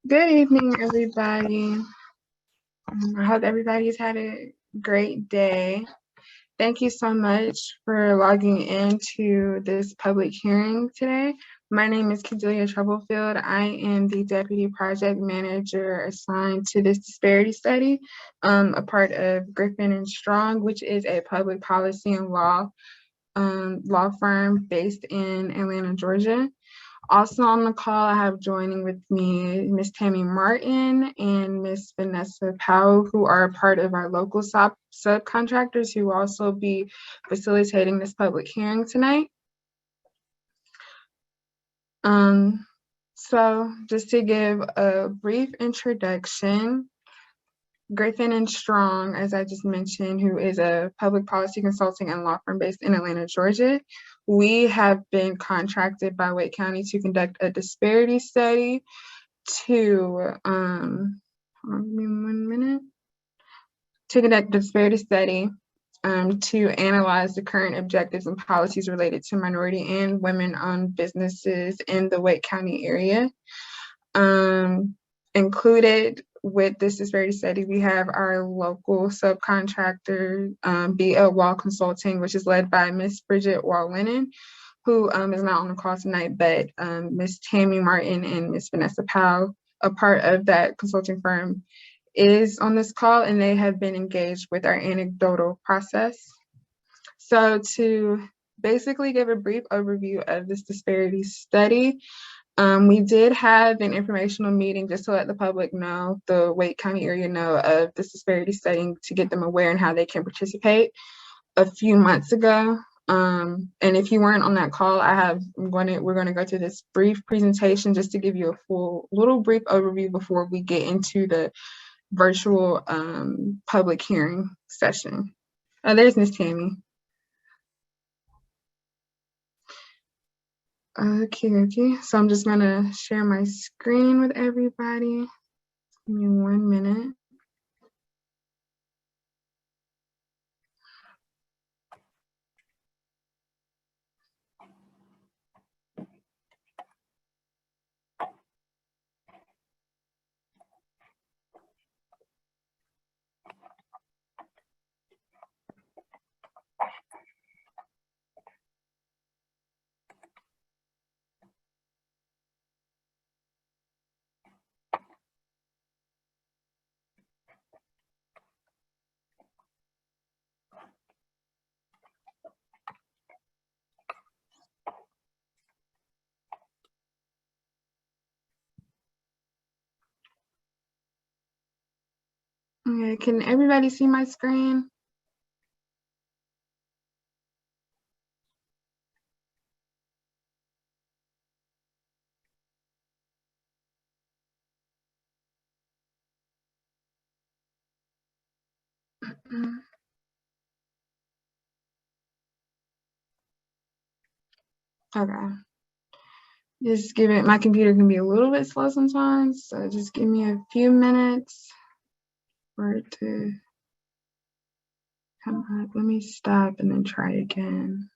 Good evening, everybody. I hope everybody's had a great day. Thank you so much for logging into this public hearing today. My name is Cordelia Troublefield. I am the Deputy Project Manager assigned to this disparity study, a part of Griffin and Strong, which is a public policy and law firm based in Atlanta, Georgia. Also on the call, I have joining with me Ms. Tammy Martin and Ms. Vanessa Powell, who are a part of our local subcontractors who will also be facilitating this public hearing tonight. So just to give a brief introduction, Griffin and Strong, as I just mentioned, who is a public policy consulting and law firm based in Atlanta, Georgia. We have been contracted by Wake County to conduct a disparity study to conduct a disparity study to analyze the current objectives and policies related to minority and women-owned businesses in the Wake County area. Included with this disparity study, we have our local subcontractor, BL Wall Consulting, which is led by Ms. Bridget Wall-Lennon, who is not on the call tonight, but Ms. Tammy Martin and Ms. Vanessa Powell, a part of that consulting firm, is on this call, and they have been engaged with our anecdotal process. So to basically give a brief overview of this disparity study, we did have an informational meeting just to let the public know, the Wake County area know of this disparity study to get them aware and how they can participate a few months ago. And if you weren't on that call, we're going to go through this brief presentation just to give you a full little brief overview before we get into the virtual public hearing session. There's Ms. Tammy. Okay. So I'm just gonna share my screen with everybody. Give me 1 minute. Okay, can everybody see my screen? Okay. Just give it, my computer can be a little bit slow sometimes, so just give me a few minutes for it to come up. Let me stop and then try again.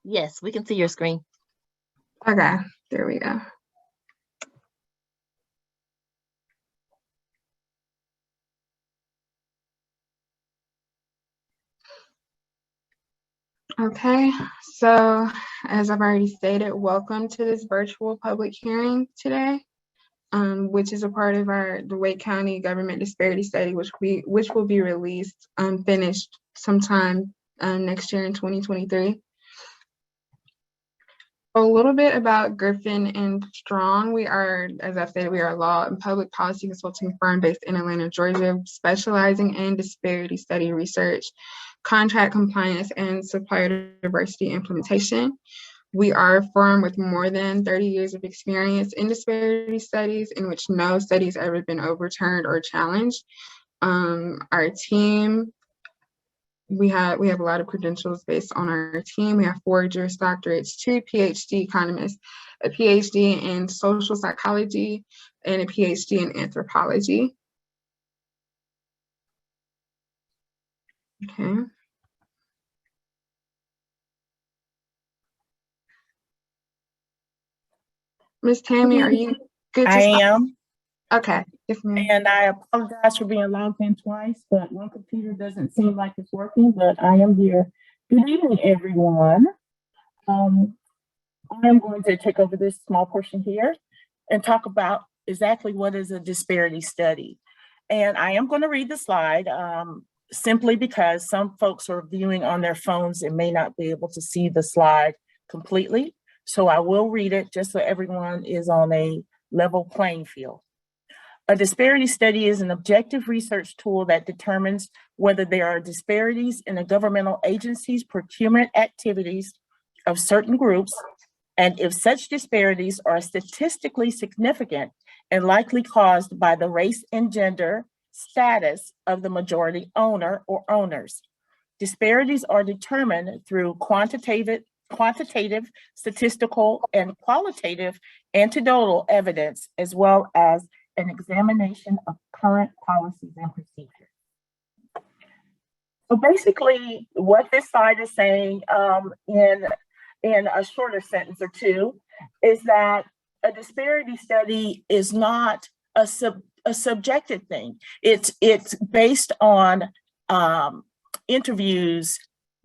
Yes, we can see your screen. Okay, there we go. Okay, so as I've already stated, welcome to this virtual public hearing today, which is a part of the Wake County Government Disparity Study, which will be released finished sometime next year in 2023. A little bit about Griffin and Strong. We are, as I've said, we are a law and public policy consulting firm based in Atlanta, Georgia, specializing in disparity study research, contract compliance, and supplier diversity implementation. We are a firm with more than 30 years of experience in disparity studies in which no study has ever been overturned or challenged. Our team we have a lot of credentials based on our team. We have 4 Juris Doctorates, 2 PhD economists, a PhD in social psychology, and a PhD in anthropology. Okay. Ms. Tammy, are you good to I start? am, Okay. Yes, ma'am. and I apologize for being logged in twice, but one computer doesn't seem like it's working, but I am here. Good evening, everyone. I am going to take over this small portion here and talk about exactly what is a disparity study. And I am going to read the slide simply because some folks are viewing on their phones and may not be able to see the slide completely. So I will read it just so everyone is on a level playing field. A disparity study is an objective research tool that determines whether there are disparities in a governmental agency's procurement activities of certain groups, and if such disparities are statistically significant and likely caused by the race and gender status of the majority owner or owners. Disparities are determined through quantitative, statistical, and qualitative anecdotal evidence, as well as an examination of current policies and procedures. So basically, what this slide is saying in a shorter sentence or two is that a disparity study is not a subjective thing. It's based on interviews,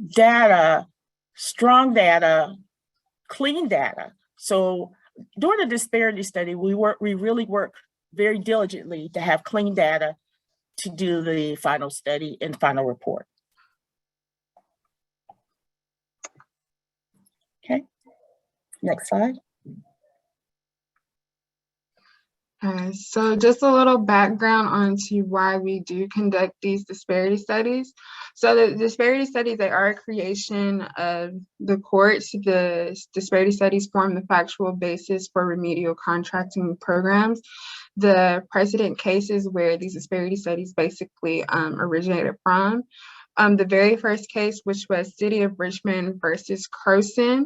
data, strong data, clean data. So during a disparity study, we really work very diligently to have clean data to do the final study and final report. Okay, next slide. So just a little background onto why we do conduct these disparity studies. So the disparity studies, they are a creation of the courts. The disparity studies form the factual basis for remedial contracting programs. The precedent cases where these disparity studies basically originated from. The very first case, which was City of Richmond versus Croson.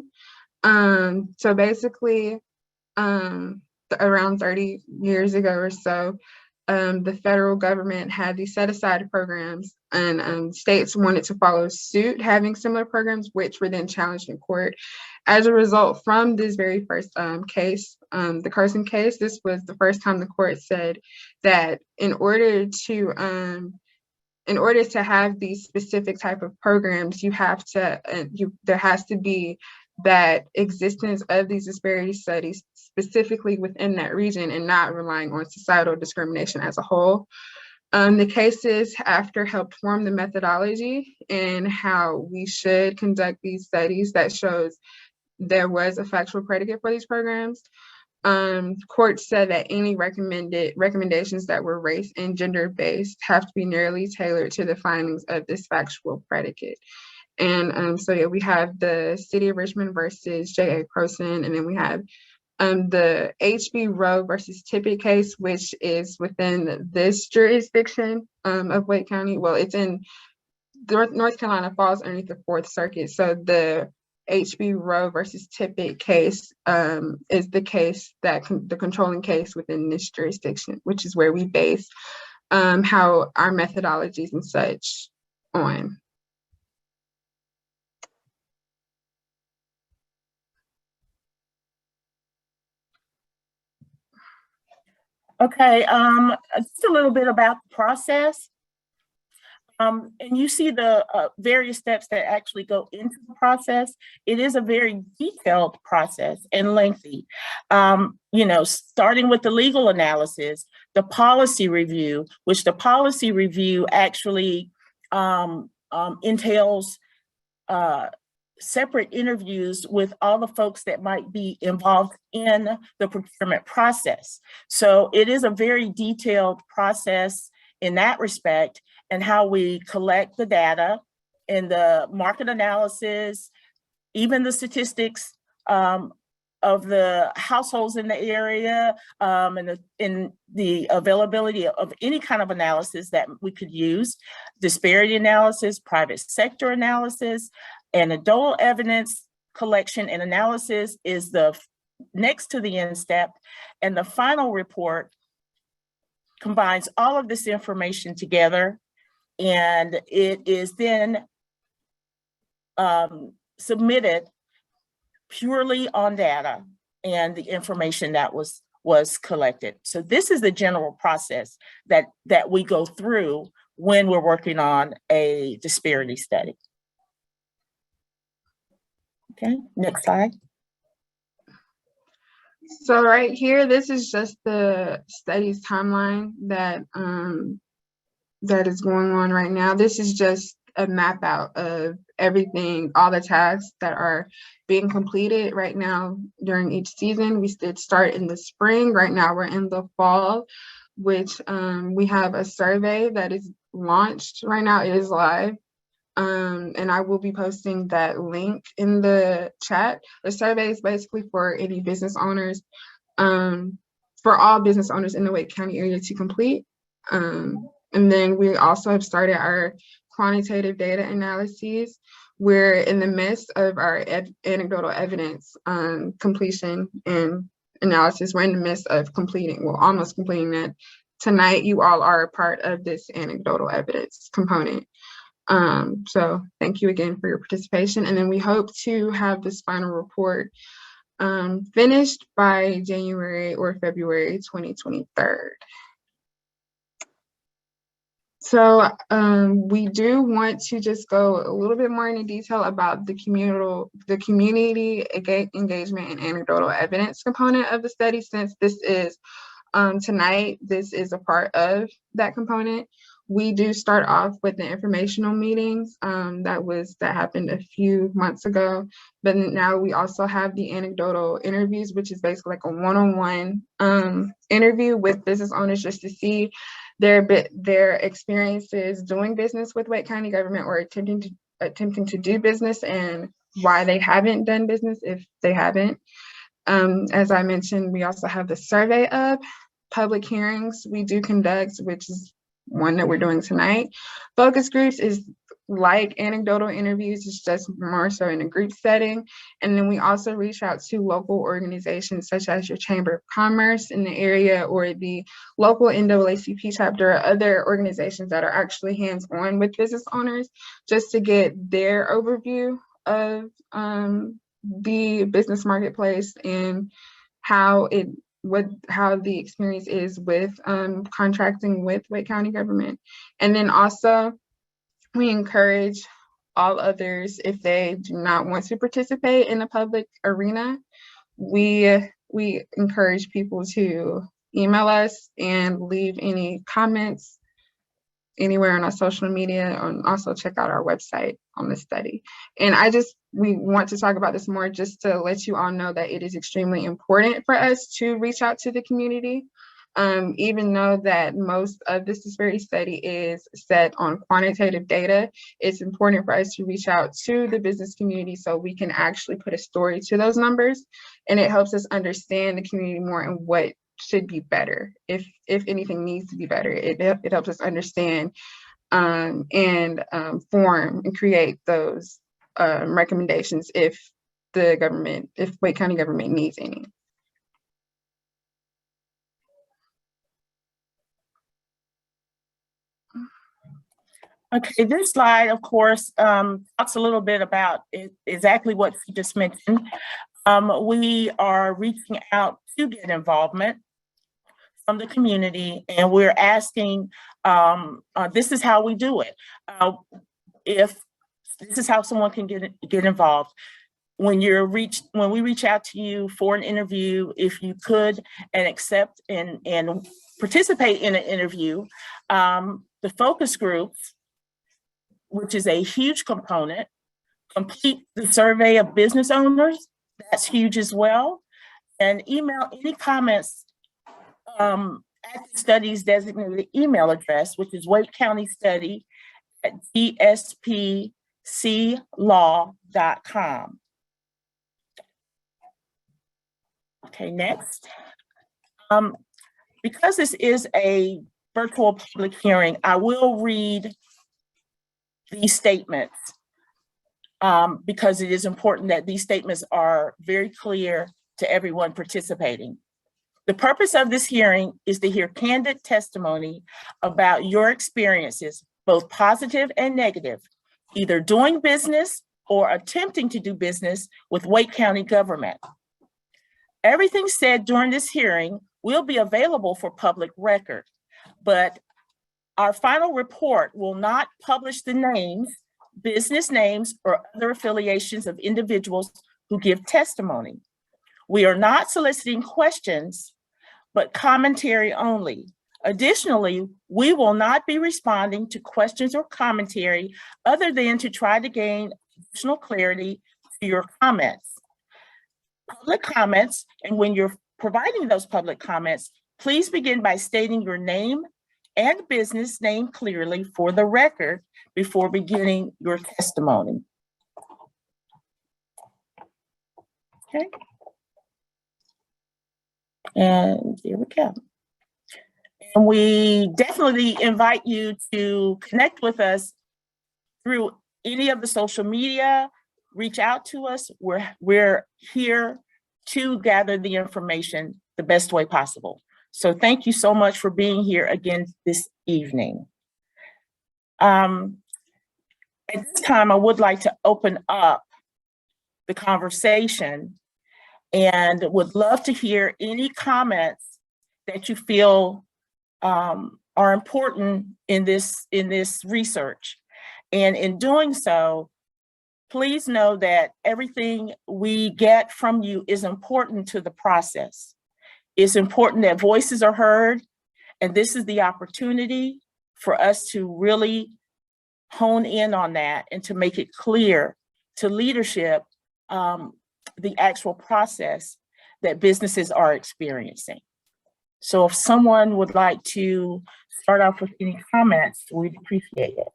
So basically, around 30 years ago or so, the federal government had these set-aside programs, and states wanted to follow suit, having similar programs, which were then challenged in court. As a result, from this very first case, the Croson case, this was the first time the court said that in order to have these specific type of programs, there has to be that existence of these disparity studies specifically within that region and not relying on societal discrimination as a whole. The cases after helped form the methodology and how we should conduct these studies that shows there was a factual predicate for these programs. Courts said that any recommendations that were race and gender based have to be narrowly tailored to the findings of this factual predicate. And so yeah, we have the City of Richmond versus J.A. Croson, and then we have the H.B. Rowe versus Tippett case, which is within this jurisdiction of Wake County. Well, it's in North Carolina, falls underneath the Fourth Circuit. So the H.B. Rowe versus Tippett case is the case that the controlling case within this jurisdiction, which is where we base how our methodologies and such on. Okay, just a little bit about the process. And you see the various steps that actually go into the process. It is a very detailed process and lengthy. Starting with the legal analysis, the policy review, which the policy review actually entails separate interviews with all the folks that might be involved in the procurement process. So it is a very detailed process in that respect, and how we collect the data and the market analysis, even the statistics of the households in the area, and the availability of any kind of analysis that we could use, disparity analysis, private sector analysis, anecdotal evidence collection and analysis is the next to the end step. And the final report combines all of this information together, and it is then submitted purely on data and the information that was collected. So this is the general process that we go through when we're working on a disparity study. Okay, next slide. So right here, this is just the study's timeline that that is going on right now. This is just a map out of everything, all the tasks that are being completed right now during each season. We did start in the spring. Right now we're in the fall, which we have a survey that is launched right now. It is live. And I will be posting that link in the chat. The survey is basically for any business owners, for all business owners in the Wake County area to complete. And then we also have started our quantitative data analyses. We're in the midst of our anecdotal evidence completion and analysis. We're in the midst of completing, well, almost completing that. Tonight, you all are a part of this anecdotal evidence component. So thank you again for your participation. And then we hope to have this final report finished by January or February 2023. So we do want to just go a little bit more into detail about the community engagement and anecdotal evidence component of the study, since this is tonight, this is a part of that component. We do start off with the informational meetings that happened a few months ago, but now we also have the anecdotal interviews, which is basically like a one-on-one interview with business owners just to see their experiences doing business with Wake County government or attempting to do business and why they haven't done business if they haven't. As I mentioned, we also have the survey up, public hearings we do conduct, which is one that we're doing tonight. Focus groups is like anecdotal interviews, it's just more so in a group setting. And then we also reach out to local organizations such as your Chamber of Commerce in the area or the local NAACP chapter or other organizations that are actually hands-on with business owners, just to get their overview of the business marketplace and how the experience is with contracting with Wake County government. And then also we encourage all others, if they do not want to participate in the public arena, we encourage people to email us and leave any comments anywhere on our social media, and also check out our website on the study. And we want to talk about this more just to let you all know that it is extremely important for us to reach out to the community. Even though that most of this disparity study is set on quantitative data, it's important for us to reach out to the business community so we can actually put a story to those numbers, and it helps us understand the community more and what should be better, if anything needs to be better. It helps us understand and form and create those recommendations if Wake County government needs any. Okay, this slide, of course, talks a little bit about exactly what you just mentioned. We are reaching out to get involvement from the community, and we're asking, this is how we do it. If this is how someone can get involved. When we reach out to you for an interview, if you could and accept and participate in an interview, the focus groups, which is a huge component, complete the survey of business owners, that's huge as well, and email any comments at the study's designated email address, which is wakecountystudy@gspclaw.com. Okay, next. Because this is a virtual public hearing, I will read these statements because it is important that these statements are very clear to everyone participating. The purpose of this hearing is to hear candid testimony about your experiences, both positive and negative, either doing business or attempting to do business with Wake County government. Everything said during this hearing will be available for public record, but our final report will not publish the names, business names, or other affiliations of individuals who give testimony. We are not soliciting questions, but commentary only. Additionally, we will not be responding to questions or commentary other than to try to gain additional clarity to your comments. Public comments, and when you're providing those public comments, please begin by stating your name and business name clearly for the record before beginning your testimony. Okay. And here we go. And we definitely invite you to connect with us through any of the social media. Reach out to us. We're here to gather the information the best way possible. So thank you so much for being here again this evening. At this time, I would like to open up the conversation and would love to hear any comments that you feel are important in this research. And in doing so, please know that everything we get from you is important to the process. It's important that voices are heard, and this is the opportunity for us to really hone in on that and to make it clear to leadership the actual process that businesses are experiencing. So if someone would like to start off with any comments, we'd appreciate it.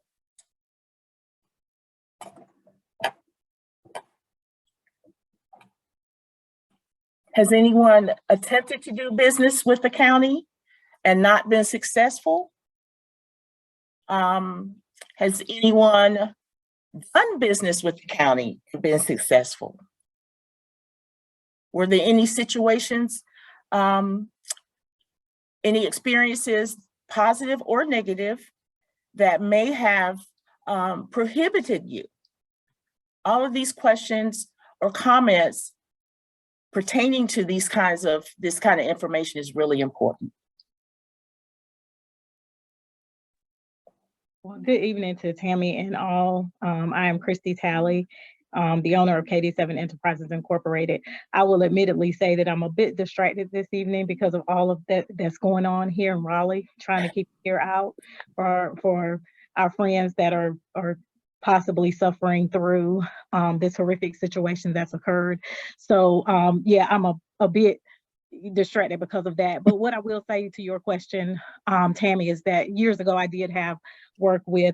Has anyone attempted to do business with the county and not been successful? Has anyone done business with the county and been successful? Were there any situations, any experiences, positive or negative, that may have prohibited you? All of these questions or comments pertaining to this kind of information is really important. Well, good evening to Tammy and all. I am Christy Talley, the owner of KD7 Enterprises Incorporated. I will admittedly say that I'm a bit distracted this evening because of all of that's going on here in Raleigh, trying to keep the air out for our friends that are possibly suffering through this horrific situation that's occurred. So yeah, I'm a bit distracted because of that. But what I will say to your question, Tammy, is that years ago I did have work with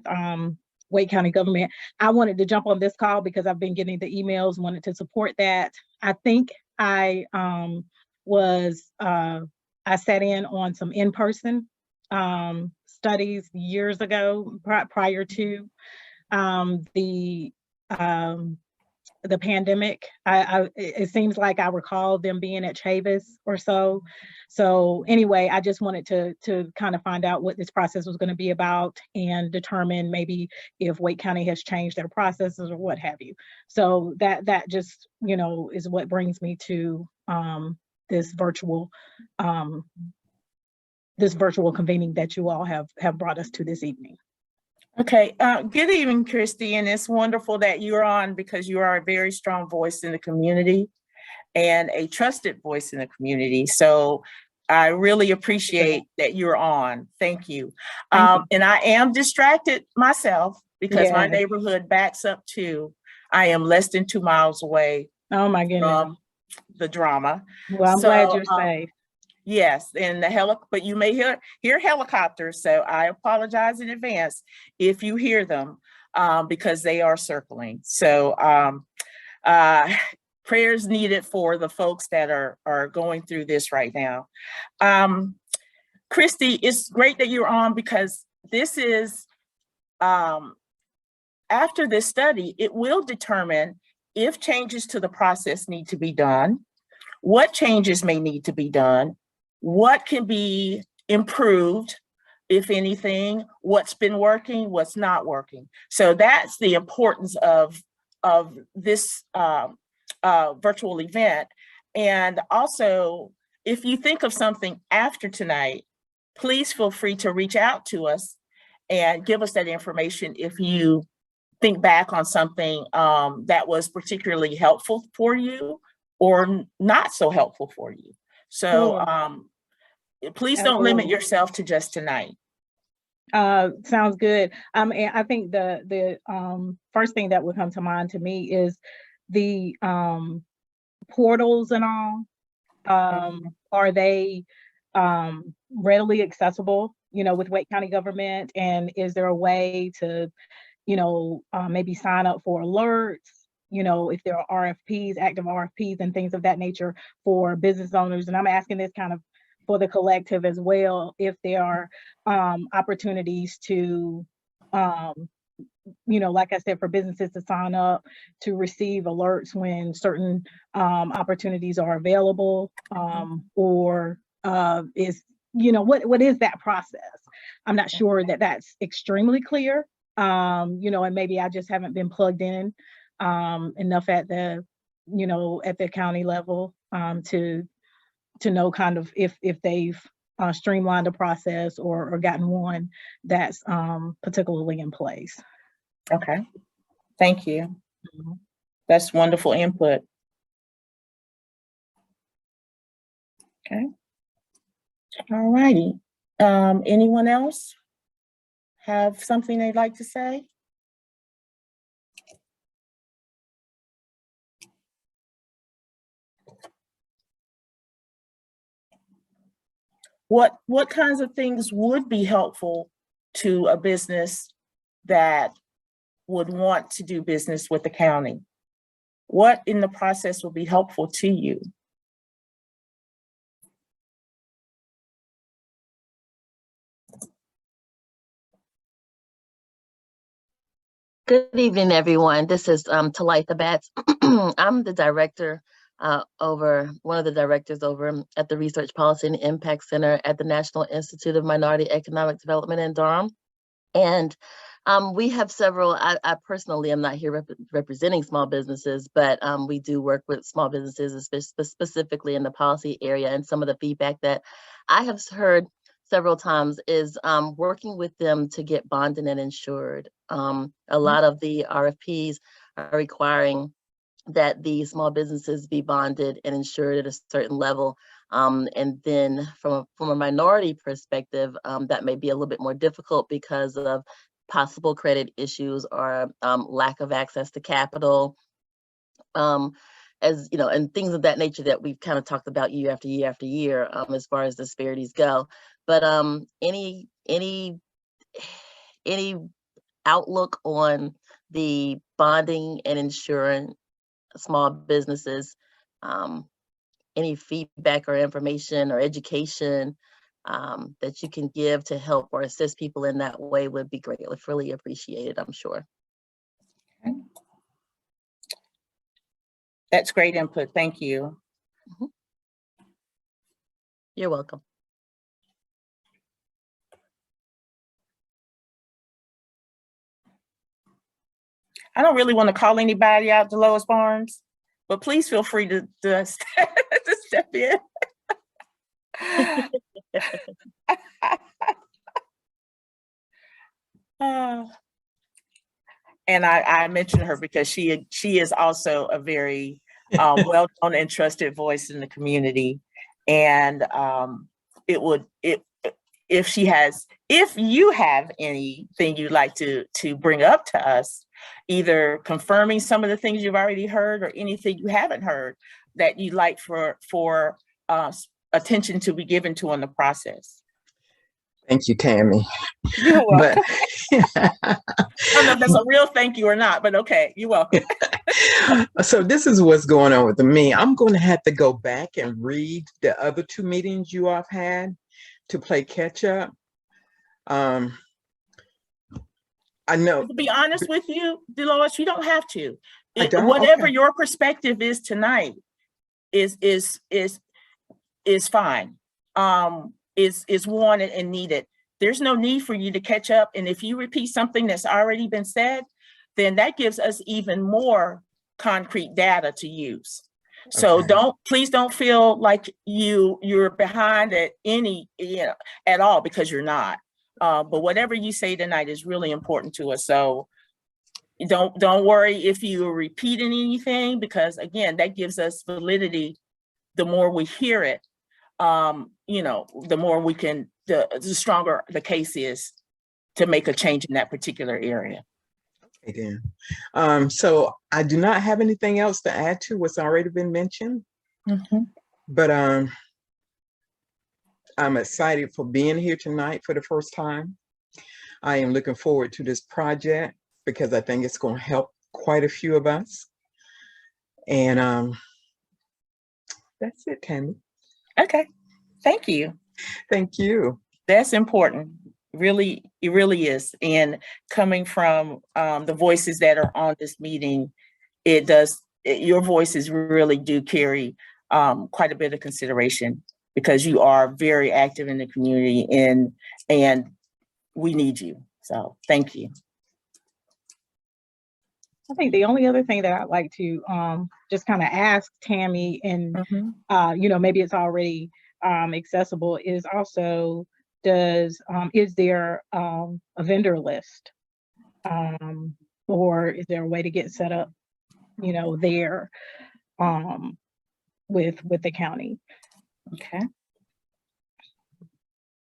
Wake County government. I wanted to jump on this call because I've been getting the emails, wanted to support that. I think I sat in on some in-person studies years ago prior to the pandemic. It seems like I recall them being at Chavis or so. So anyway, I just wanted to kind of find out what this process was going to be about and determine maybe if Wake County has changed their processes or what have you. So that just, you know, is what brings me to this virtual convening that you all have brought us to this evening. Okay, good evening, Christy, and it's wonderful that you're on because you are a very strong voice in the community and a trusted voice in the community. So I really appreciate that you're on. Thank you. And I am distracted myself because my neighborhood backs up too. I am less than 2 miles away. Oh my goodness. From the drama. Well, I'm glad you're safe. Yes, and but you may hear helicopters, so I apologize in advance if you hear them because they are circling. So prayers needed for the folks that are going through this right now. Christy, it's great that you're on, because this is, after this study, it will determine if changes to the process need to be done, what changes may need to be done, what can be improved, if anything, what's been working, what's not working. So that's the importance of this virtual event. And also, if you think of something after tonight, please feel free to reach out to us and give us that information if you think back on something that was particularly helpful for you or not so helpful for you. So please don't limit yourself to just tonight. Sounds good. And I think the first thing that would come to mind to me is the portals and all. Are they readily accessible, with Wake County government? And is there a way to, maybe sign up for alerts, if there are RFPs, active RFPs and things of that nature for business owners? And I'm asking this kind of for the collective as well, if there are opportunities to, like I said, for businesses to sign up to receive alerts when certain opportunities are available, or is, what is that process? I'm not sure that that's extremely clear, and maybe I just haven't been plugged in enough at the, at the county level to know kind of if they've streamlined a process or gotten one that's particularly in place. Okay, thank you. That's wonderful input. Okay. All righty. Anyone else have something they'd like to say? What kinds of things would be helpful to a business that would want to do business with the county? What in the process will be helpful to you? Good evening, everyone. This is Talitha Batts. I'm the director one of the directors over at the Research Policy and Impact Center at the National Institute of Minority Economic Development in Durham. And we have several, I personally am not here representing small businesses, but we do work with small businesses, specifically in the policy area. And some of the feedback that I have heard several times is working with them to get bonded and insured. A lot of the RFPs are requiring that the small businesses be bonded and insured at a certain level. And then from a minority perspective, that may be a little bit more difficult because of possible credit issues or lack of access to capital, as and things of that nature that we've kind of talked about year after year after year, as far as disparities go. But any outlook on the bonding and insuring small businesses, any feedback or information or education that you can give to help or assist people in that way would be greatly, really appreciated, I'm sure. Okay. That's great input. Thank you. You're welcome. I don't really want to call anybody out, Dolores Barnes, but please feel free to step in. And I mentioned her because she is also a very well-known and trusted voice in the community. And if you have anything you'd like to bring up to us, either confirming some of the things you've already heard or anything you haven't heard that you'd like for attention to be given to in the process. Thank you, Tammy. You're welcome. But, I don't know if that's a real thank you or not, but okay, you're welcome. So this is what's going on with me. I'm going to have to go back and read the other two meetings you all have had to play catch up. I know. To be honest with you, Dolores, you don't have to. I don't? Whatever Okay. your perspective is tonight is fine. Is wanted and needed. There's no need for you to catch up. And if you repeat something that's already been said, then that gives us even more concrete data to use. So Okay. please don't feel like you're behind at at all, because you're not. But whatever you say tonight is really important to us. So don't worry if you're repeating anything, because again, that gives us validity. The more we hear it, the more we can, the stronger the case is to make a change in that particular area. Okay, then. So I do not have anything else to add to what's already been mentioned, but I'm excited for being here tonight for the first time. I am looking forward to this project because I think it's going to help quite a few of us. And that's it, Tammy. Okay, thank you. Thank you. That's important. Really, it really is. And coming from the voices that are on this meeting, your voices really do carry quite a bit of consideration, because you are very active in the community, and we need you. So thank you. I think the only other thing that I'd like to just kind of ask Tammy, and maybe it's already accessible, is also, is there a vendor list, or is there a way to get set up, there with the county? Okay.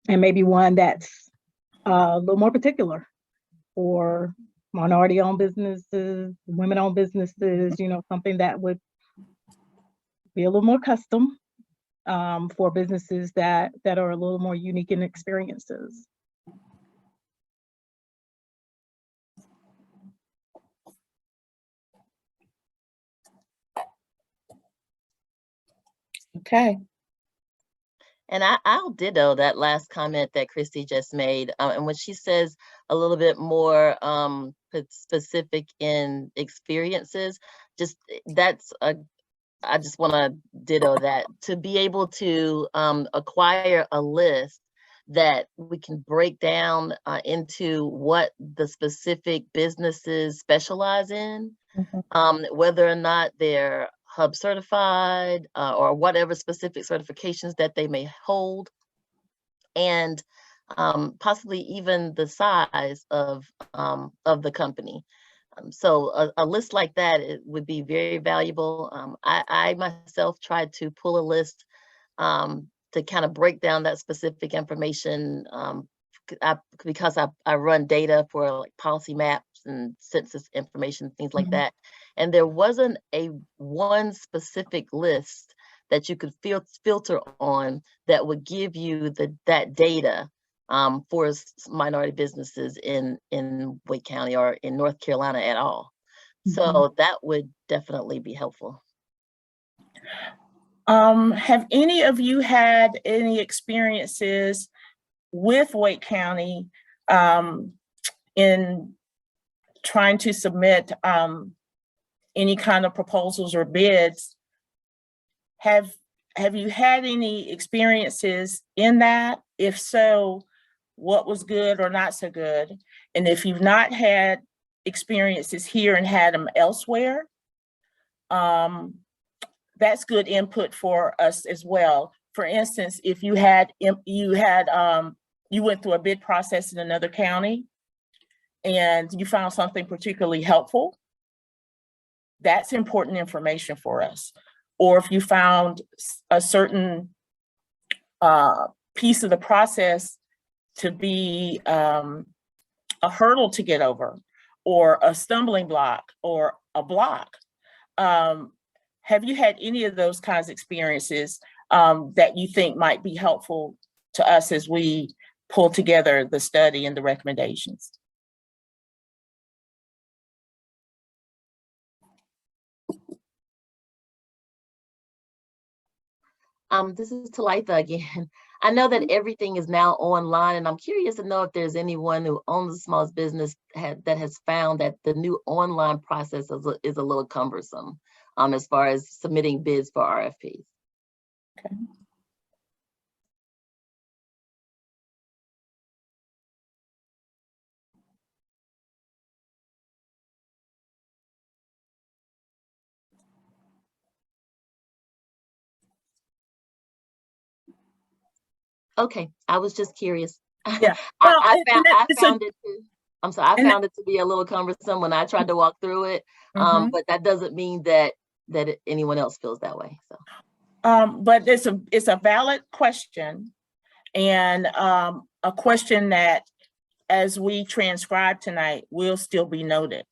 And maybe one that's a little more particular for minority-owned businesses, women-owned businesses, something that would be a little more custom for businesses that are a little more unique in experiences. Okay. And I'll ditto that last comment that Christy just made. And when she says a little bit more specific in experiences, I just want to ditto that, to be able to acquire a list that we can break down into what the specific businesses specialize in, whether or not they're Hub certified or whatever specific certifications that they may hold, and possibly even the size of the company. So a list like that, it would be very valuable. I myself tried to pull a list to kind of break down that specific information because I run data for like policy maps and census information, things like that. And there wasn't one specific list that you could filter on that would give you that data for minority businesses in Wake County or in North Carolina at all. So that would definitely be helpful. Have any of you had any experiences with Wake County in trying to submit any kind of proposals or bids? Have you had any experiences in that? If so, what was good or not so good? And if you've not had experiences here and had them elsewhere, that's good input for us as well. For instance, if you went through a bid process in another county and you found something particularly helpful, that's important information for us. Or if you found a certain piece of the process to be a hurdle to get over, or a stumbling block, or a block. Have you had any of those kinds of experiences that you think might be helpful to us as we pull together the study and the recommendations? This is Talitha again. I know that everything is now online, and I'm curious to know if there's anyone who owns a small business that has found that the new online process is a little cumbersome as far as submitting bids for RFPs. Okay. Okay, I was just curious. Yeah. Well, I it's found it to, I'm sorry, I and found it to be a little cumbersome when I tried to walk through it. Mhm. But that doesn't mean that anyone else feels that way. So But it's a valid question, and a question that, as we transcribe tonight, will still be noted.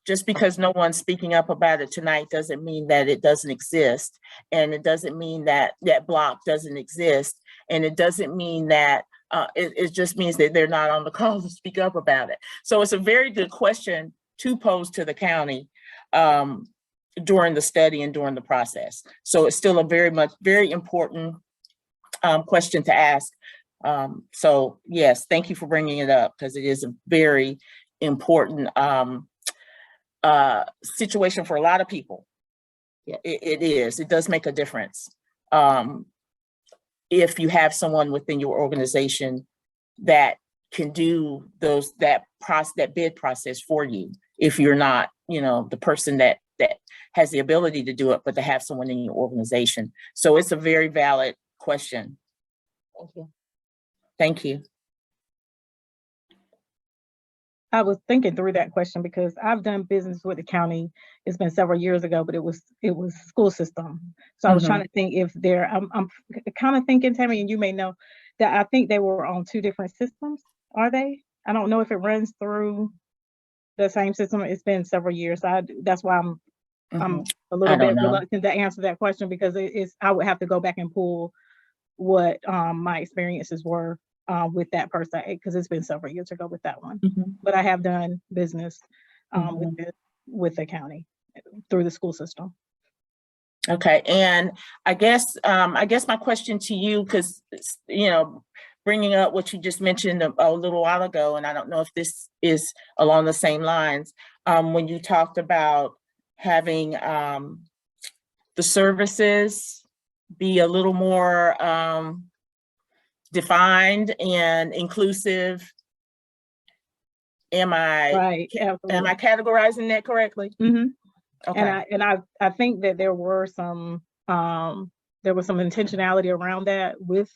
Just because no one's speaking up about it tonight doesn't mean that it doesn't exist, and it doesn't mean that that block doesn't exist, and it doesn't mean that it just means that they're not on the call to speak up about it. So it's a very good question to pose to the county during the study and during the process. So it's still a very important question to ask. So yes, thank you for bringing it up, because it is a very important situation for a lot of people. Yeah. It is. It does make a difference. If you have someone within your organization that can do that bid process for you, if you're not, the person that has the ability to do it, but to have someone in your organization. So it's a very valid question. thank you. Thank you. I was thinking through that question because I've done business with the county. It's been several years ago, but it was school system. So I was trying to think if I'm kind of thinking, Tammy, and you may know that I think they were on 2 different systems. Are they? I don't know if it runs through the same system. It's been several years. That's why I'm a little bit reluctant to answer that question, because I would have to go back and pull what my experiences were with that person, because it's been several years ago with that one. But I have done business with the county through the school system. Okay, and I guess my question to you, because bringing up what you just mentioned a little while ago, and I don't know if this is along the same lines, when you talked about having the services be a little more defined and inclusive. Am I categorizing that correctly? Okay. And I think that there was some intentionality around that with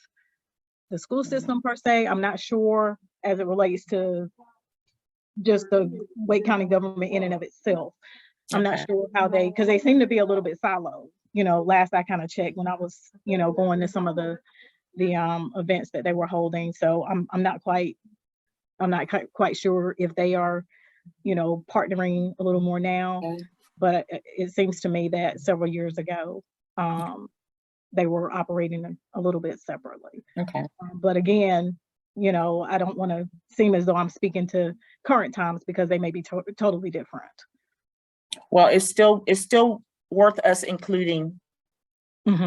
the school system per se. I'm not sure as it relates to just the Wake County government in and of itself. I'm not sure how because they seem to be a little bit siloed. Last I kind of checked when I was, going to some of the events that they were holding. So I'm not quite sure if they are, partnering a little more now. But it seems to me that several years ago, they were operating a little bit separately. Okay. But again, I don't want to seem as though I'm speaking to current times, because they may be totally different. Well, it's still worth us including in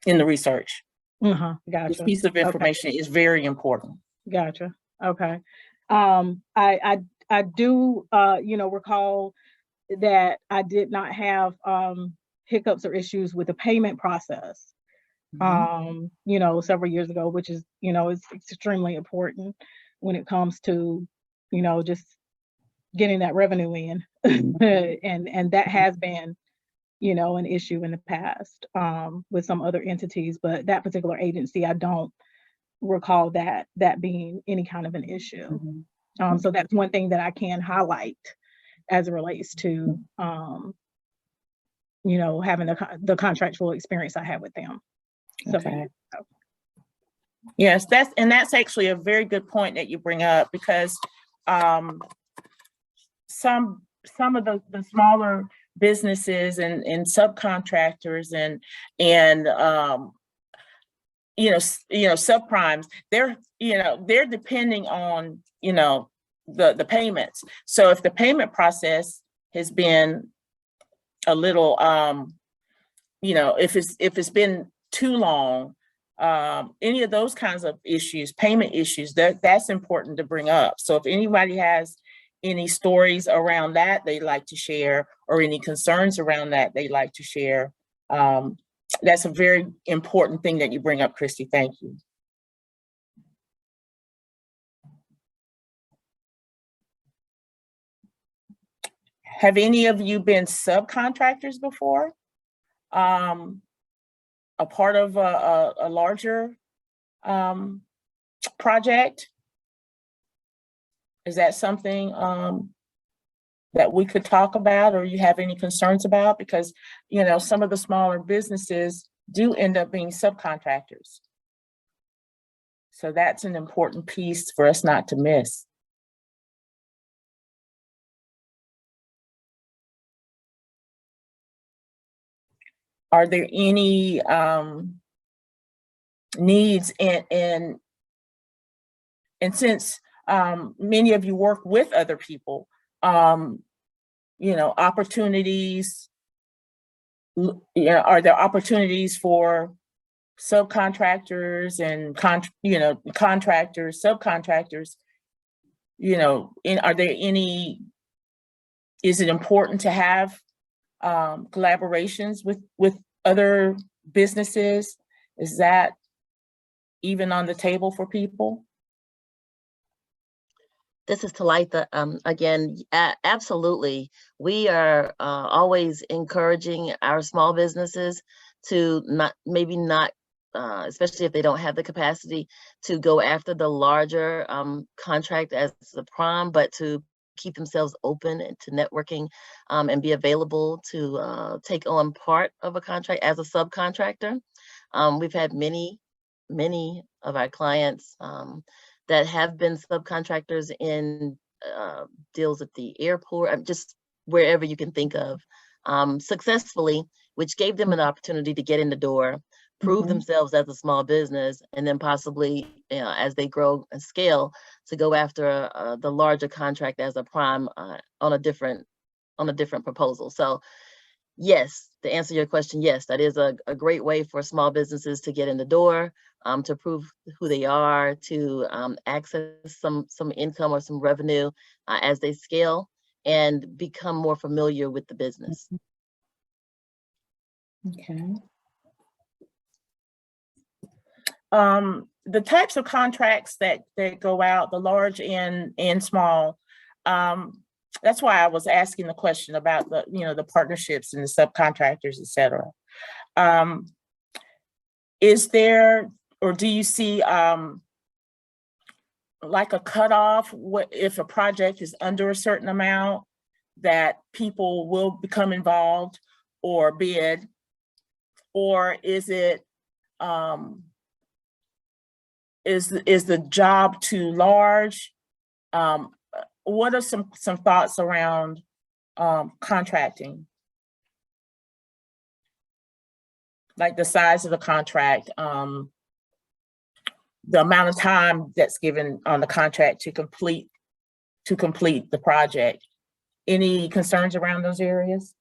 the research. Gotcha. This piece of information is very important. Gotcha. Okay. I do recall that I did not have hiccups or issues with the payment process several years ago, which is it's extremely important when it comes to just getting that revenue in. and that has been an issue in the past with some other entities, but that particular agency, I don't recall that being any kind of an issue. So that's one thing that I can highlight as it relates to having the contractual experience I had with them. Okay. Yes, that's actually a very good point that you bring up, because some of the smaller businesses and subcontractors and subprimes, they're depending on the payments. So if the payment process has been a little you know, if it's been too long, any of those kinds of issues, payment issues, that's important to bring up. So if anybody has any stories around that they'd like to share, or any concerns around that they'd like to share, that's a very important thing that you bring up, Christy. Thank you. Have any of you been subcontractors before? A part of a larger project? Is that something that we could talk about, or you have any concerns about? Because, you know, some of the smaller businesses do end up being subcontractors. So that's an important piece for us not to miss. Are there any needs and since many of you work with other people, you know, opportunities, you know, are there opportunities for subcontractors and contractors, subcontractors, you know, are there any, is it important to have collaborations with other businesses? Is that even on the table for people? This is Talitha. Again, absolutely. We are always encouraging our small businesses to maybe not, especially if they don't have the capacity to go after the larger contract as the prime, but to keep themselves open and to networking and be available to take on part of a contract as a subcontractor. We've had many of our clients that have been subcontractors in deals at the airport, just wherever you can think of, successfully, which gave them an opportunity to get in the door, prove themselves as a small business, and then possibly, you know, as they grow and scale, to go after the larger contract as a prime on a different proposal. So yes, to answer your question, yes, that is a great way for small businesses to get in the door, to prove who they are, to access some income or some revenue as they scale and become more familiar with the business. Okay. The types of contracts that go out, the large and small, that's why I was asking the question about the, you know, the partnerships and the subcontractors, et cetera. Is there, or do you see like a cutoff, what if a project is under a certain amount that people will become involved or bid, or is it is the job too large? What are some thoughts around contracting? Like the size of the contract, the amount of time that's given on the contract to complete the project. Any concerns around those areas?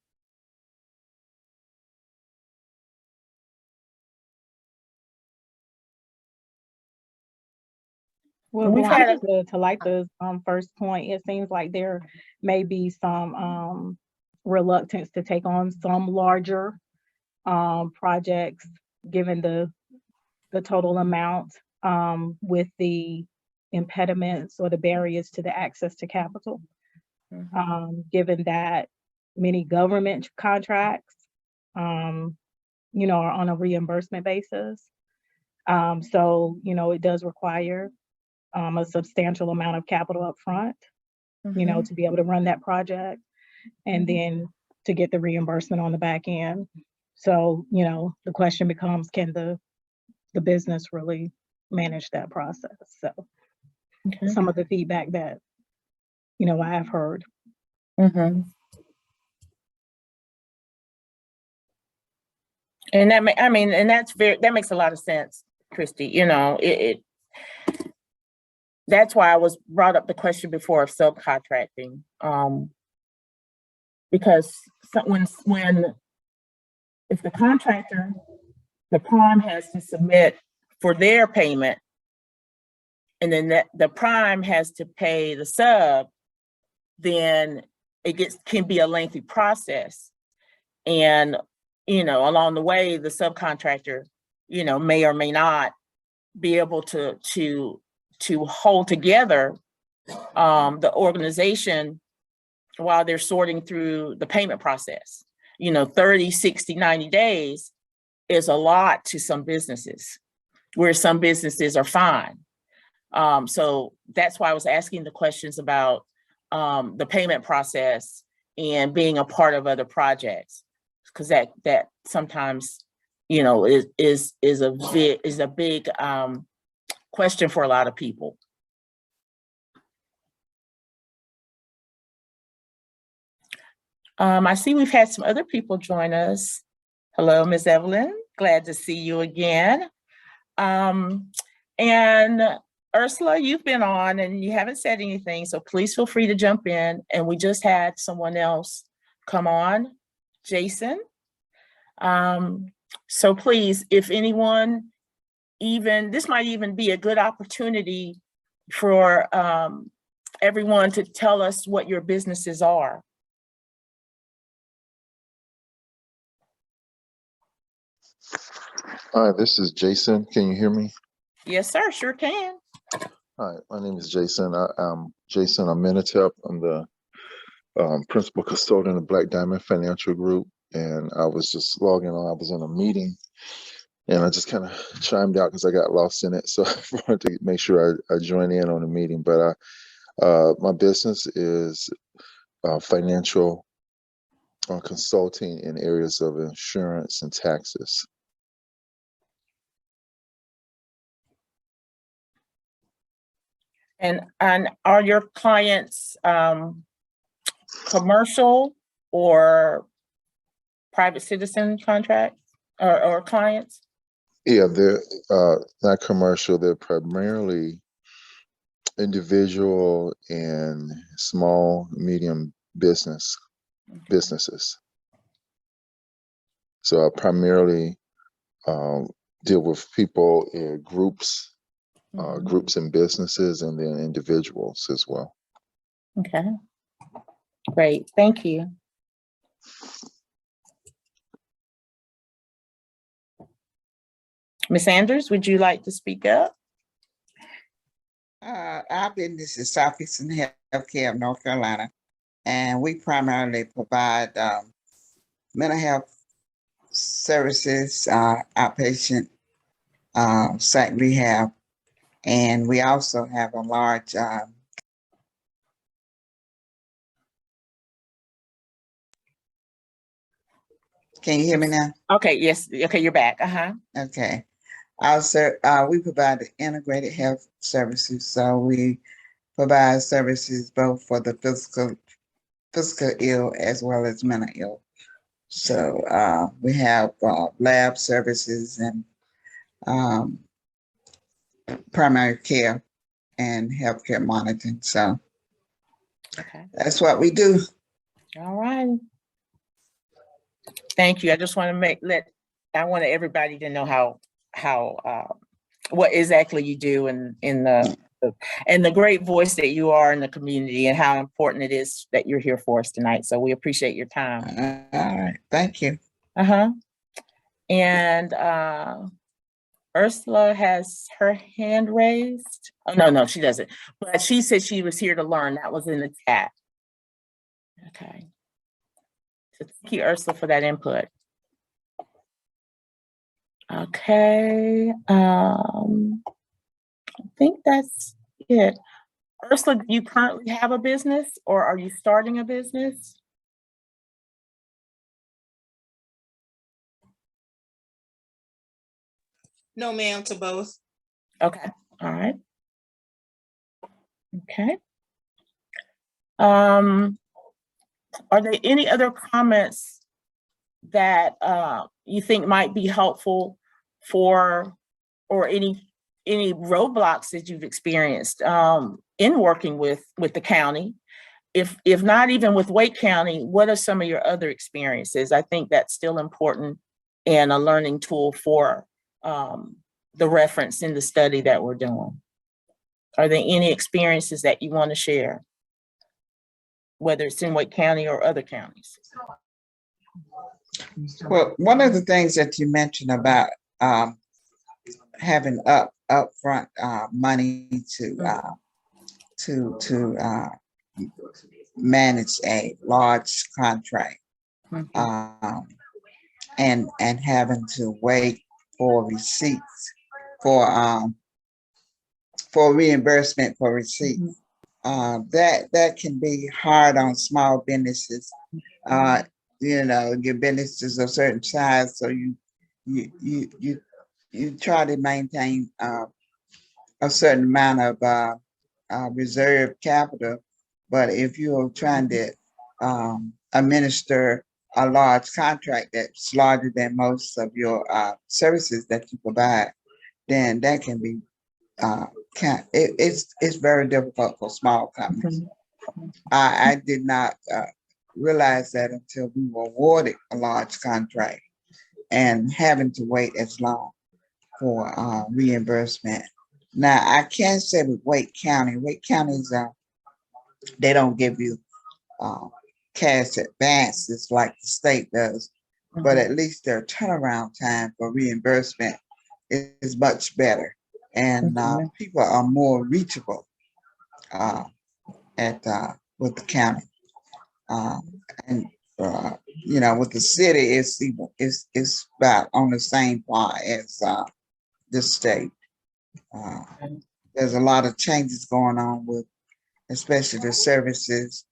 Well, We've going had to Talitha's first point, it seems like there may be some reluctance to take on some larger projects, given the total amount, with the impediments or the barriers to the access to capital. Given that many government contracts, you know, are on a reimbursement basis. So, you know, it does require a substantial amount of capital up front, you know, to be able to run that project, and then to get the reimbursement on the back end. So, you know, the question becomes, can the business really manage that process? So some of the feedback that, you know, I have heard. And that that makes a lot of sense, Christy. You know, that's why I was brought up the question before of subcontracting, because when if the contractor, the prime has to submit for their payment, and then the prime has to pay the sub, then can be a lengthy process. And, along the way, the subcontractor, may or may not be able to hold together the organization while they're sorting through the payment process. 30, 60, 90 days is a lot to some businesses, where some businesses are fine. So that's why I was asking the questions about the payment process and being a part of other projects, because that sometimes, is a big question for a lot of people. I see we've had some other people join us. Hello, Ms. Evelyn, glad to see you again. And Ursula, you've been on and you haven't said anything, so please feel free to jump in. And we just had someone else come on, Jason. So please, if anyone, this might even be a good opportunity for everyone to tell us what your businesses are. Hi, this is Jason. Can you hear me? Yes, sir, sure can. Hi, my name is Jason. I'm Jason Amenhotep. I'm the principal custodian of Black Diamond Financial Group. And I was just logging on. I was in a meeting and I just kind of chimed out because I got lost in it. So I wanted to make sure I join in on the meeting. But my business is financial consulting in areas of insurance and taxes. And are your clients commercial or private citizen contracts or clients? Yeah, they're not commercial. They're primarily individual and small, medium businesses. So I primarily deal with people in groups and businesses, and then individuals as well. Okay, great, thank you. Ms. Sanders, would you like to speak up? Our business is Southeastern Healthcare of North Carolina, and we primarily provide mental health services, outpatient psych rehab, and we also have a large can you hear me now? Okay, yes, okay, you're back. Okay. Also, we provide integrated health services. So we provide services both for the physical ill as well as mental ill. So we have lab services and primary care and healthcare monitoring. So Okay, that's what we do. all right. Thank you. I just want to I want everybody to know how what exactly you do and the great voice that you are in the community and how important it is that you're here for us tonight. So we appreciate your time. All right. Thank you. And Ursula has her hand raised. Oh, no, she doesn't. But she said she was here to learn. That was in the chat. Okay. So thank you, Ursula, for that input. Okay. I think that's it. Ursula, do you currently have a business or are you starting a business? No, ma'am, to both. Okay, all right. Okay. Are there any other comments that you think might be helpful for, or any roadblocks that you've experienced in working with the county? If not even with Wake County, what are some of your other experiences? I think that's still important and a learning tool for the reference in the study that we're doing. Are there any experiences that you want to share, whether it's in Wake County or other counties? Well, one of the things that you mentioned about having upfront money to manage a large contract, and having to wait for receipts for reimbursement for receipts. That can be hard on small businesses. You know, your business is a certain size, so you try to maintain a certain amount of reserve capital. But if you're trying to administer a large contract that's larger than most of your services that you provide, then that can be it's very difficult for small companies. I did not realize that until we were awarded a large contract and having to wait as long for reimbursement. Now, I can't say with Wake County. Wake County's they don't give you cash advances like the state does, but at least their turnaround time for reimbursement is much better, and people are more reachable with the county, and you know, with the city, it's about on the same par as the state. There's a lot of changes going on with, especially the services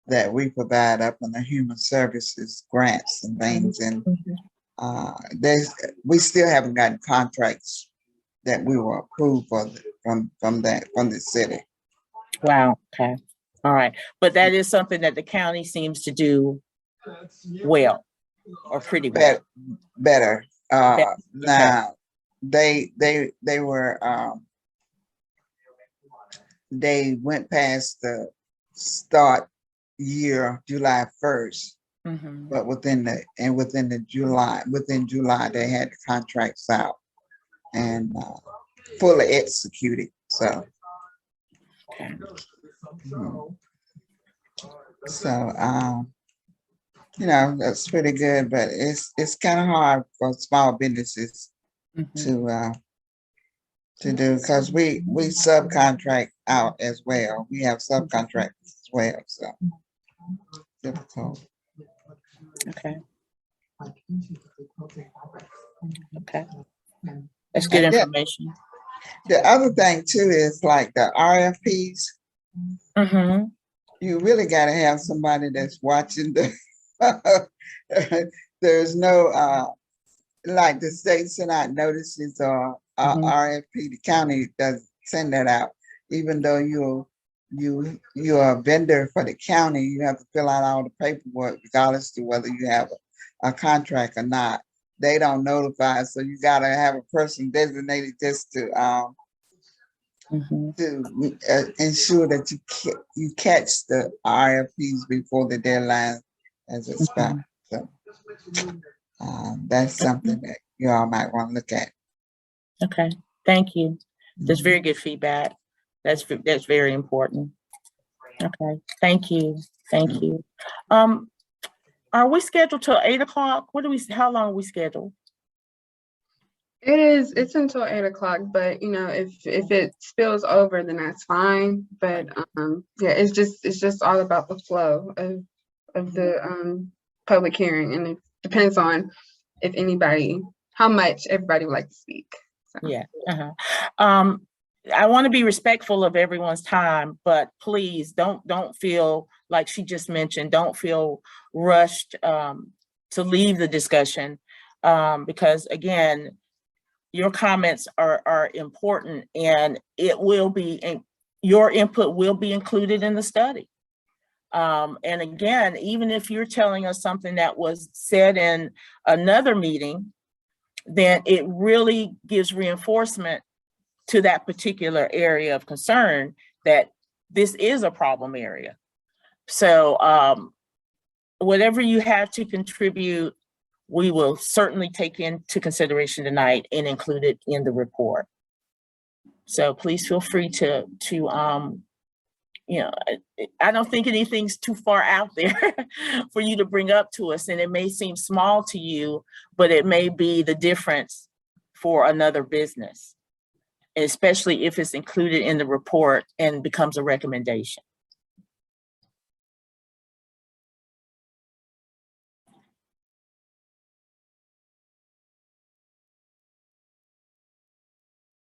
that we provide up in the human services grants and things, and we still haven't gotten contracts that we were approved for from the city. Wow. Okay. All right. But that is something that the county seems to do well, or pretty well. Better. Okay. Now they were they went past the start year July 1st, but within July they had the contracts out and fully executed. So you know, that's pretty good, but it's kind of hard for small businesses to do, because we subcontract out as well. We have subcontractors as well, so difficult. Okay. Okay. That's good information. The other thing too is like the RFPs. You really got to have somebody that's watching the. There's no like the state send out notices or RFP. The county doesn't send that out, even though you're a vendor for the county. You have to fill out all the paperwork, regardless to whether you have a contract or not. They don't notify, so you got to have a person designated just to ensure that you catch the RFPs before the deadline as expired. So that's something that you all might want to look at. Okay, thank you. That's very good feedback. That's very important. Okay, thank you. Thank you. Are we scheduled till 8 o'clock? How long are we scheduled? It's until 8 o'clock, but you know, if it spills over, then that's fine. But yeah, it's just all about the flow of the public hearing, and it depends on how much everybody would like to speak. So. Yeah. I want to be respectful of everyone's time, but please don't feel like she just mentioned, don't feel rushed to leave the discussion, because again, your comments are important, and your input will be included in the study. And again, even if you're telling us something that was said in another meeting, then it really gives reinforcement to that particular area of concern that this is a problem area. So whatever you have to contribute, we will certainly take into consideration tonight and include it in the report. So please feel free to you know, I don't think anything's too far out there for you to bring up to us, and it may seem small to you, but it may be the difference for another business, especially if it's included in the report and becomes a recommendation.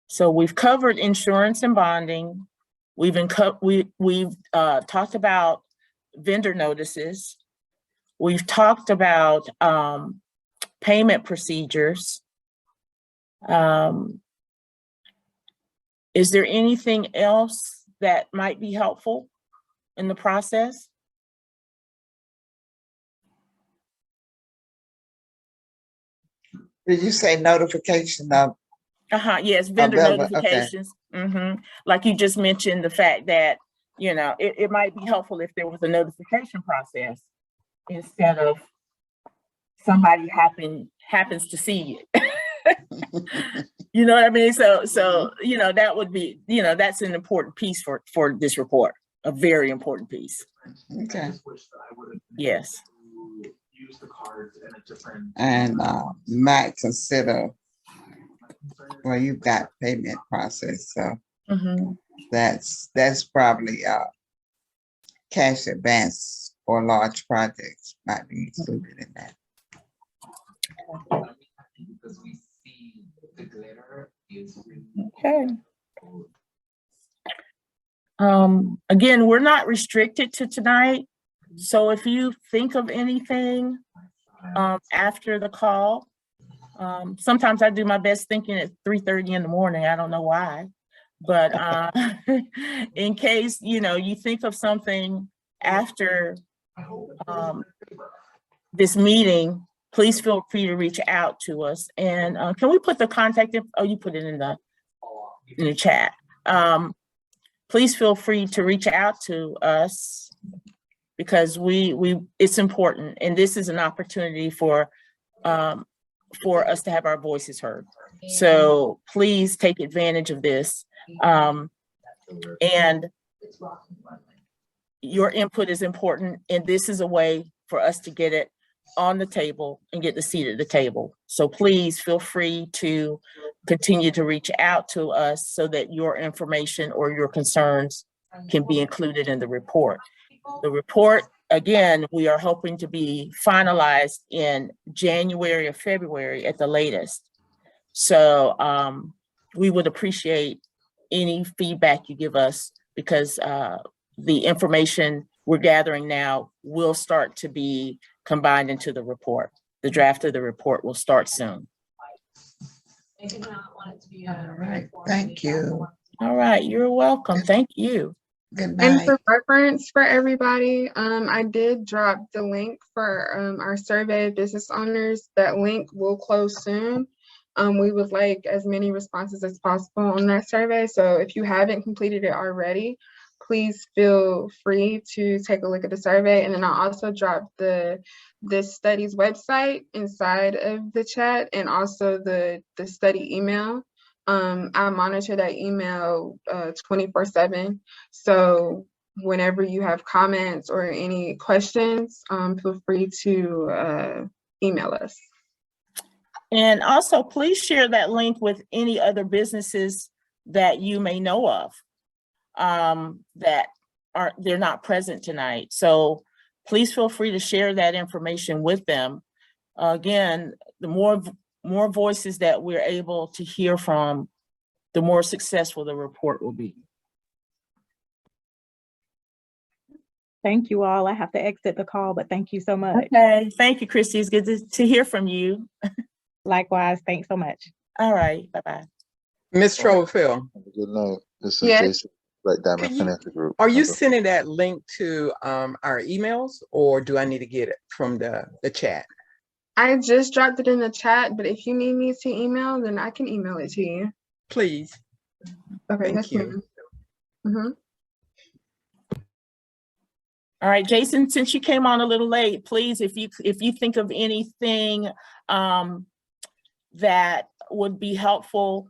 So we've covered insurance and bonding. We've talked about vendor notices. We've talked about payment procedures. Is there anything else that might be helpful in the process? Did you say notification of? Yes, vendor vendor, okay. notifications. Like you just mentioned, the fact that, you know, it might be helpful if there was a notification process instead of somebody happens to see it. You know what I mean? So, you know, that would be, you know, that's an important piece for this report, a very important piece. Okay. Yes. And might consider, well, you've got payment process, so that's probably cash advance for large projects might be included in that. Okay. Again, we're not restricted to tonight. So if you think of anything after the call, sometimes I do my best thinking at 3:30 in the morning. I don't know why, but in case, you know, you think of something after this meeting, please feel free to reach out to us. And can we put the contact info? Oh, you put it in the chat. Please feel free to reach out to us because it's important, and this is an opportunity for us to have our voices heard. So please take advantage of this. And your input is important, and this is a way for us to get it on the table and get the seat at the table. So please feel free to continue to reach out to us so that your information or your concerns can be included in the report. The report, again, we are hoping to be finalized in January or February at the latest. So we would appreciate any feedback you give us because the information we're gathering now will start to be combined into the report. The draft of the report will start soon. All right, thank you. All right, you're welcome. Thank you. Good And night. for reference for everybody, I did drop the link for our survey of business owners. That link will close soon. We would like as many responses as possible on that survey. So if you haven't completed it already, please feel free to take a look at the survey. And then I'll also drop this study's website inside of the chat and also the study email. I monitor that email 24/7. So whenever you have comments or any questions, feel free to email us. And also please share that link with any other businesses that you may know of that they're not present tonight. So please feel free to share that information with them. Again, the more voices that we're able to hear from, the more successful the report will be. Thank you all. I have to exit the call, but thank you so much. Okay, thank you, Christy. It's good to hear from you. Likewise, thanks so much. All right, bye-bye. Ms. Trofield, Have a good night. This is Yes. Jason, Black Diamond Financial Group. are you Have a- sending that link to our emails or do I need to get it from the chat? I just dropped it in the chat, but if you need me to email, then I can email it to you. Please. Okay, Thank yes, you. ma'am. All right, Jason, since you came on a little late, please, if you think of anything that would be helpful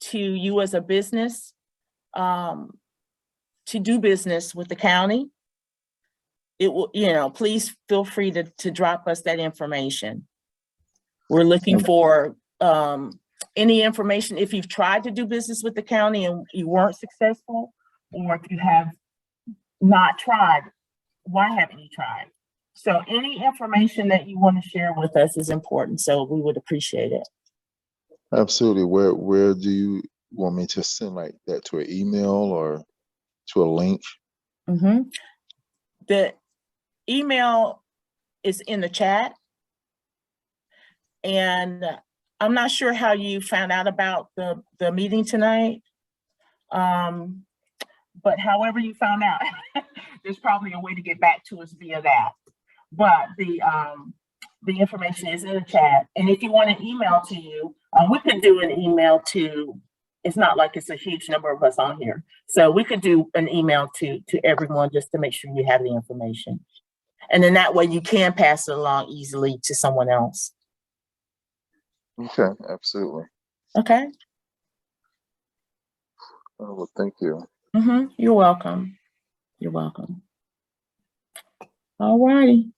to you as a business, to do business with the county, it will, please feel free to drop us that information. We're looking for any information. If you've tried to do business with the county and you weren't successful, or if you have not tried, why haven't you tried? So any information that you want to share with us is important. So we would appreciate it. Absolutely. Where do you want me to send like that, to an email or to a link? The email is in the chat. And I'm not sure how you found out about the meeting tonight. But however you found out, there's probably a way to get back to us via that. But the information is in the chat. And if you want an email to you, we can do an email to, it's not like it's a huge number of us on here. So we could do an email to everyone just to make sure you have the information. And then that way you can pass it along easily to someone else. Okay, absolutely. Okay. Oh, well, thank you. You're welcome. You're welcome. All righty.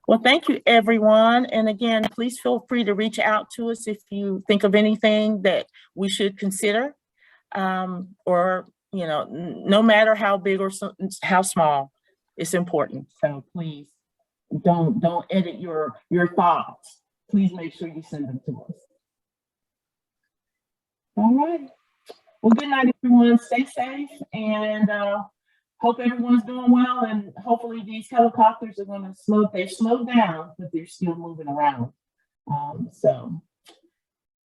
Well, thank you, everyone. And again, please feel free to reach out to us if you think of anything that we should consider, or, no matter how big or how small, it's important. So please don't edit your thoughts. Please make sure you send them to us. All right. Well, good night, everyone. Stay safe, and hope everyone's doing well. And hopefully these helicopters are going to they've slowed down, but they're still moving around. So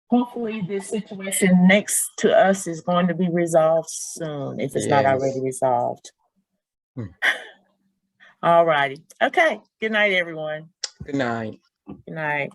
hopefully this situation next to us is going to be resolved soon, if it's not already resolved. All righty. Okay. Good night, everyone. Good night. Good night.